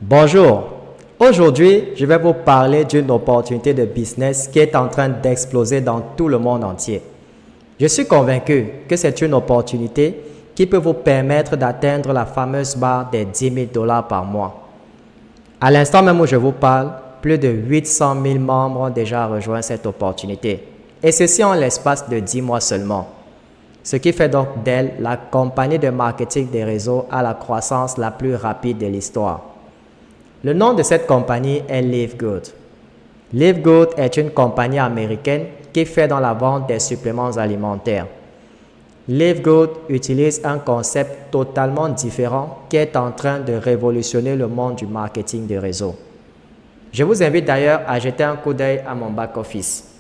Bonjour, aujourd'hui je vais vous parler d'une opportunité de business qui est en train d'exploser dans tout le monde entier. Je suis convaincu que c'est une opportunité qui peut vous permettre d'atteindre la fameuse barre des 10 000 $ par mois. À l'instant même où je vous parle, plus de 800 000 membres ont déjà rejoint cette opportunité, et ceci en l'espace de 10 mois seulement. Ce qui fait donc d'elle la compagnie de marketing des réseaux à la croissance la plus rapide de l'histoire. Le nom de cette compagnie est Live Good. Live Good est une compagnie américaine qui fait dans la vente des suppléments alimentaires. Live Good utilise un concept totalement différent qui est en train de révolutionner le monde du marketing de réseau. Je vous invite d'ailleurs à jeter un coup d'œil à mon back-office.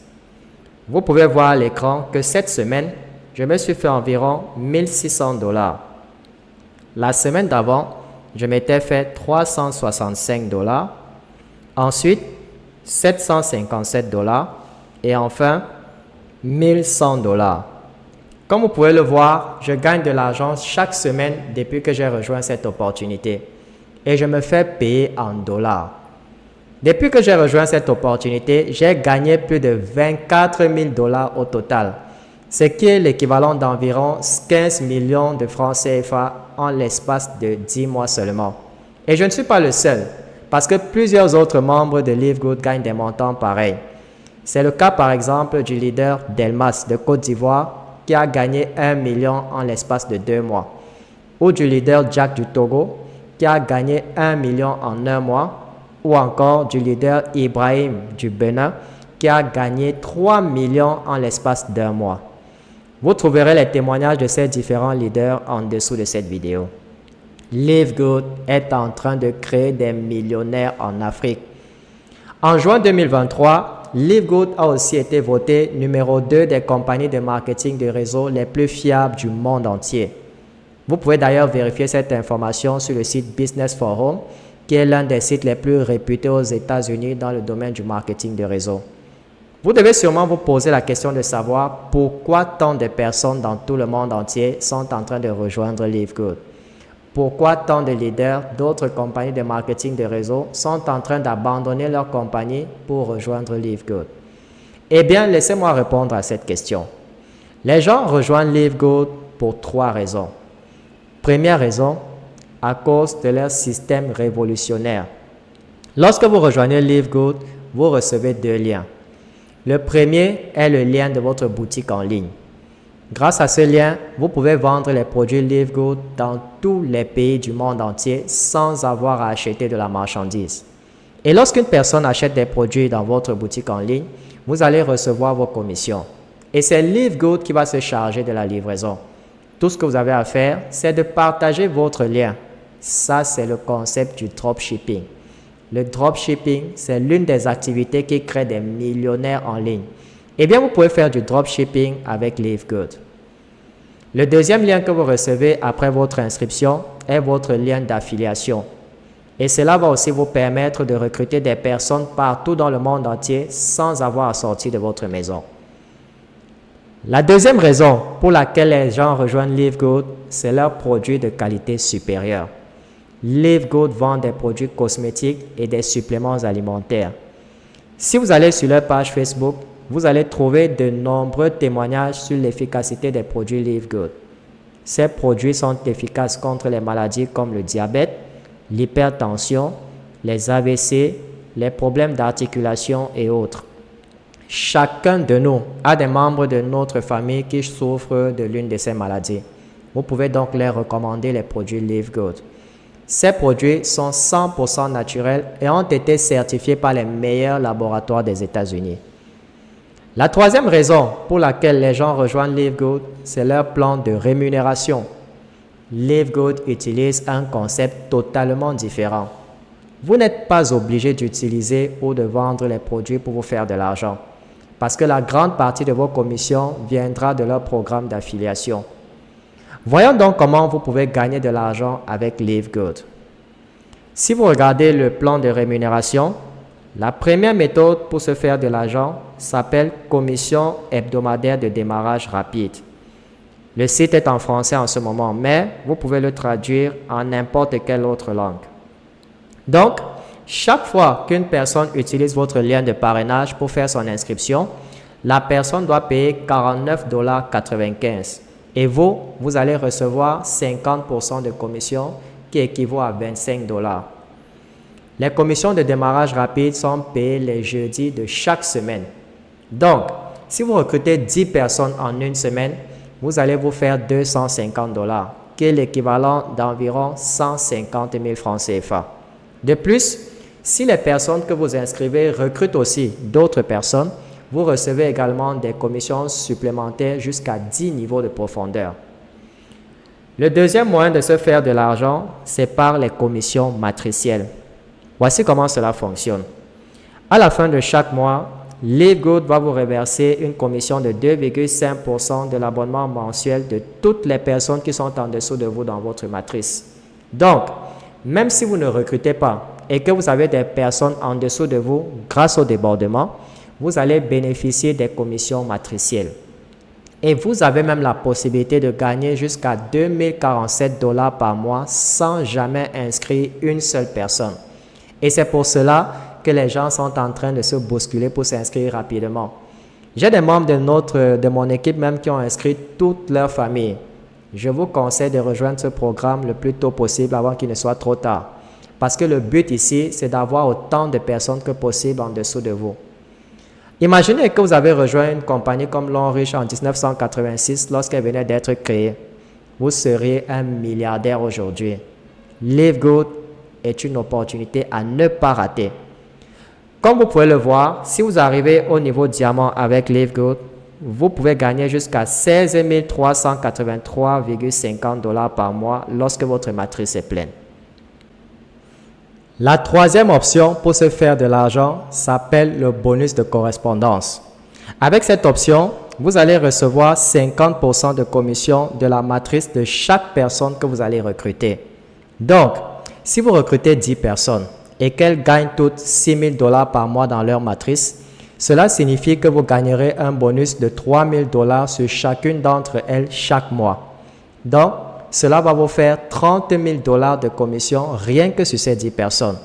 Vous pouvez voir à l'écran que cette semaine, je me suis fait environ 1600 $. La semaine d'avant, je m'étais fait 365 $. Ensuite, 757 $ et enfin 1100 $. Comme vous pouvez le voir, je gagne de l'argent chaque semaine depuis que j'ai rejoint cette opportunité et je me fais payer en dollars. Depuis que j'ai rejoint cette opportunité, j'ai gagné plus de 24 000 $ au total, ce qui est l'équivalent d'environ 15 millions de francs CFA en l'espace de 10 mois seulement. Et je ne suis pas le seul, parce que plusieurs autres membres de Live Good gagnent des montants pareils. C'est le cas par exemple du leader Delmas de Côte d'Ivoire qui a gagné 1 million en l'espace de 2 mois, ou du leader Jack du Togo qui a gagné 1 million en 1 mois, ou encore du leader Ibrahim du Bénin qui a gagné 3 millions en l'espace d'1 mois. Vous trouverez les témoignages de ces différents leaders en dessous de cette vidéo. Live Good est en train de créer des millionnaires en Afrique. En juin 2023, Live Good a aussi été voté numéro 2 des compagnies de marketing de réseau les plus fiables du monde entier. Vous pouvez d'ailleurs vérifier cette information sur le site Business Forum, qui est l'un des sites les plus réputés aux États-Unis dans le domaine du marketing de réseau. Vous devez sûrement vous poser la question de savoir pourquoi tant de personnes dans tout le monde entier sont en train de rejoindre Live Good. Pourquoi tant de leaders d'autres compagnies de marketing de réseau sont en train d'abandonner leur compagnie pour rejoindre Live Good? Eh bien, laissez-moi répondre à cette question. Les gens rejoignent Live Good pour 3 raisons. Première raison, à cause de leur système révolutionnaire. Lorsque vous rejoignez Live Good, vous recevez 2 liens. Le premier est le lien de votre boutique en ligne. Grâce à ce lien, vous pouvez vendre les produits Live Good dans tous les pays du monde entier sans avoir à acheter de la marchandise. Et lorsqu'une personne achète des produits dans votre boutique en ligne, vous allez recevoir vos commissions. Et c'est Live Good qui va se charger de la livraison. Tout ce que vous avez à faire, c'est de partager votre lien. Ça, c'est le concept du dropshipping. Le dropshipping, c'est l'une des activités qui crée des millionnaires en ligne. Eh bien, vous pouvez faire du dropshipping avec Live Good. Le deuxième lien que vous recevez après votre inscription est votre lien d'affiliation. Et cela va aussi vous permettre de recruter des personnes partout dans le monde entier sans avoir à sortir de votre maison. La deuxième raison pour laquelle les gens rejoignent Live Good, c'est leurs produits de qualité supérieure. Live Good vend des produits cosmétiques et des suppléments alimentaires. Si vous allez sur leur page Facebook, vous allez trouver de nombreux témoignages sur l'efficacité des produits Live Good. Ces produits sont efficaces contre les maladies comme le diabète, l'hypertension, les AVC, les problèmes d'articulation et autres. Chacun de nous a des membres de notre famille qui souffrent de l'une de ces maladies. Vous pouvez donc leur recommander les produits Live Good. Ces produits sont 100% naturels et ont été certifiés par les meilleurs laboratoires des États-Unis. La troisième raison pour laquelle les gens rejoignent Live Good, c'est leur plan de rémunération. Live Good utilise un concept totalement différent. Vous n'êtes pas obligé d'utiliser ou de vendre les produits pour vous faire de l'argent, parce que la grande partie de vos commissions viendra de leur programme d'affiliation. Voyons donc comment vous pouvez gagner de l'argent avec Live Good. Si vous regardez le plan de rémunération, la première méthode pour se faire de l'argent s'appelle commission hebdomadaire de démarrage rapide. Le site est en français en ce moment, mais vous pouvez le traduire en n'importe quelle autre langue. Donc, chaque fois qu'une personne utilise votre lien de parrainage pour faire son inscription, la personne doit payer 49,95 $. Et vous allez recevoir 50% de commission qui équivaut à 25 $. Les commissions de démarrage rapide sont payées les jeudis de chaque semaine. Donc, si vous recrutez 10 personnes en une semaine, vous allez vous faire 250 $, qui est l'équivalent d'environ 150 000 francs CFA. De plus, si les personnes que vous inscrivez recrutent aussi d'autres personnes, vous recevez également des commissions supplémentaires jusqu'à 10 niveaux de profondeur. Le deuxième moyen de se faire de l'argent, c'est par les commissions matricielles. Voici comment cela fonctionne. À la fin de chaque mois, LiveGood va vous reverser une commission de 2,5% de l'abonnement mensuel de toutes les personnes qui sont en dessous de vous dans votre matrice. Donc, même si vous ne recrutez pas et que vous avez des personnes en dessous de vous grâce au débordement, vous allez bénéficier des commissions matricielles. Et vous avez même la possibilité de gagner jusqu'à 2047 $ par mois sans jamais inscrire une seule personne. Et c'est pour cela que les gens sont en train de se bousculer pour s'inscrire rapidement. J'ai des membres de mon équipe même qui ont inscrit toute leur famille. Je vous conseille de rejoindre ce programme le plus tôt possible avant qu'il ne soit trop tard. Parce que le but ici, c'est d'avoir autant de personnes que possible en dessous de vous. Imaginez que vous avez rejoint une compagnie comme Longrich en 1986 lorsqu'elle venait d'être créée. Vous seriez un milliardaire aujourd'hui. LiveGood est une opportunité à ne pas rater. Comme vous pouvez le voir, si vous arrivez au niveau diamant avec LiveGood, vous pouvez gagner jusqu'à 16 383,50 $ par mois lorsque votre matrice est pleine. La troisième option pour se faire de l'argent s'appelle le bonus de correspondance. Avec cette option, vous allez recevoir 50% de commission de la matrice de chaque personne que vous allez recruter. Donc, si vous recrutez 10 personnes et qu'elles gagnent toutes 6 000 $ par mois dans leur matrice, cela signifie que vous gagnerez un bonus de 3 000 $ sur chacune d'entre elles chaque mois. Donc, cela va vous faire 30 000 $ de commission rien que sur ces 10 personnes.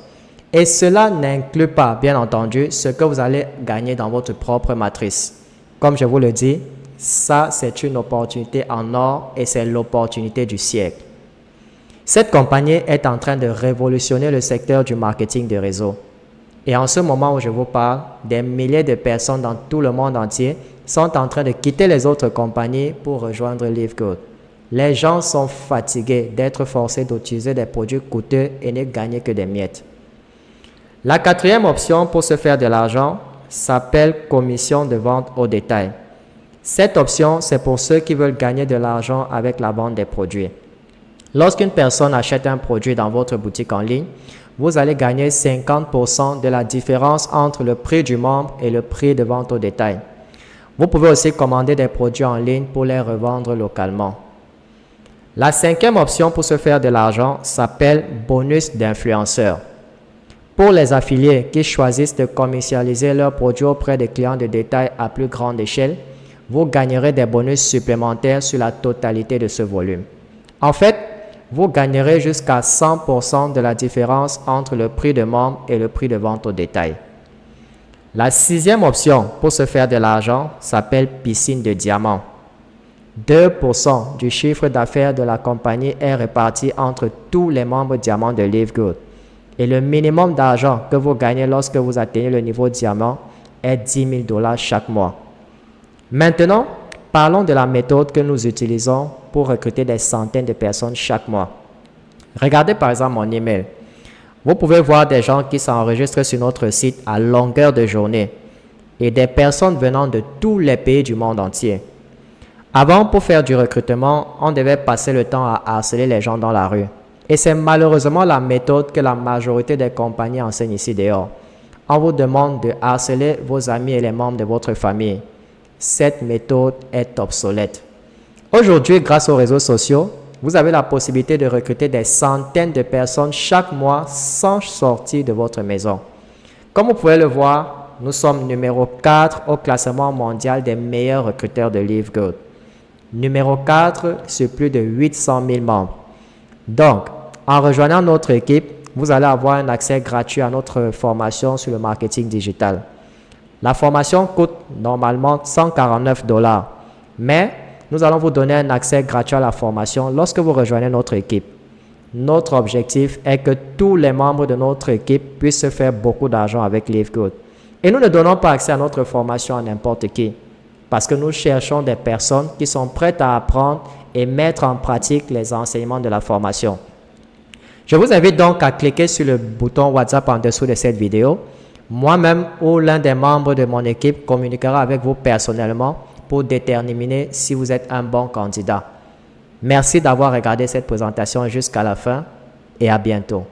Et cela n'inclut pas, bien entendu, ce que vous allez gagner dans votre propre matrice. Comme je vous le dis, ça c'est une opportunité en or et c'est l'opportunité du siècle. Cette compagnie est en train de révolutionner le secteur du marketing de réseau. Et en ce moment où je vous parle, des milliers de personnes dans tout le monde entier sont en train de quitter les autres compagnies pour rejoindre LiveGood. Les gens sont fatigués d'être forcés d'utiliser des produits coûteux et ne gagner que des miettes. La quatrième option pour se faire de l'argent s'appelle commission de vente au détail. Cette option, c'est pour ceux qui veulent gagner de l'argent avec la vente des produits. Lorsqu'une personne achète un produit dans votre boutique en ligne, vous allez gagner 50% de la différence entre le prix du membre et le prix de vente au détail. Vous pouvez aussi commander des produits en ligne pour les revendre localement. La cinquième option pour se faire de l'argent s'appelle bonus d'influenceur. Pour les affiliés qui choisissent de commercialiser leurs produits auprès des clients de détail à plus grande échelle, vous gagnerez des bonus supplémentaires sur la totalité de ce volume. En fait, vous gagnerez jusqu'à 100% de la différence entre le prix de membre et le prix de vente au détail. La sixième option pour se faire de l'argent s'appelle piscine de diamants. 2% du chiffre d'affaires de la compagnie est réparti entre tous les membres diamants de LiveGood. Et le minimum d'argent que vous gagnez lorsque vous atteignez le niveau diamant est 10 000 $ chaque mois. Maintenant, parlons de la méthode que nous utilisons pour recruter des centaines de personnes chaque mois. Regardez par exemple mon email. Vous pouvez voir des gens qui s'enregistrent sur notre site à longueur de journée et des personnes venant de tous les pays du monde entier. Avant, pour faire du recrutement, on devait passer le temps à harceler les gens dans la rue. Et c'est malheureusement la méthode que la majorité des compagnies enseignent ici dehors. On vous demande de harceler vos amis et les membres de votre famille. Cette méthode est obsolète. Aujourd'hui, grâce aux réseaux sociaux, vous avez la possibilité de recruter des centaines de personnes chaque mois sans sortir de votre maison. Comme vous pouvez le voir, nous sommes numéro 4 au classement mondial des meilleurs recruteurs de LiveGood. Numéro 4 sur plus de 800 000 membres. Donc, en rejoignant notre équipe, vous allez avoir un accès gratuit à notre formation sur le marketing digital. La formation coûte normalement 149 $, mais nous allons vous donner un accès gratuit à la formation lorsque vous rejoignez notre équipe. Notre objectif est que tous les membres de notre équipe puissent se faire beaucoup d'argent avec Live Good. Et nous ne donnons pas accès à notre formation à n'importe qui, parce que nous cherchons des personnes qui sont prêtes à apprendre et mettre en pratique les enseignements de la formation. Je vous invite donc à cliquer sur le bouton WhatsApp en dessous de cette vidéo. Moi-même ou l'un des membres de mon équipe communiquera avec vous personnellement pour déterminer si vous êtes un bon candidat. Merci d'avoir regardé cette présentation jusqu'à la fin et à bientôt.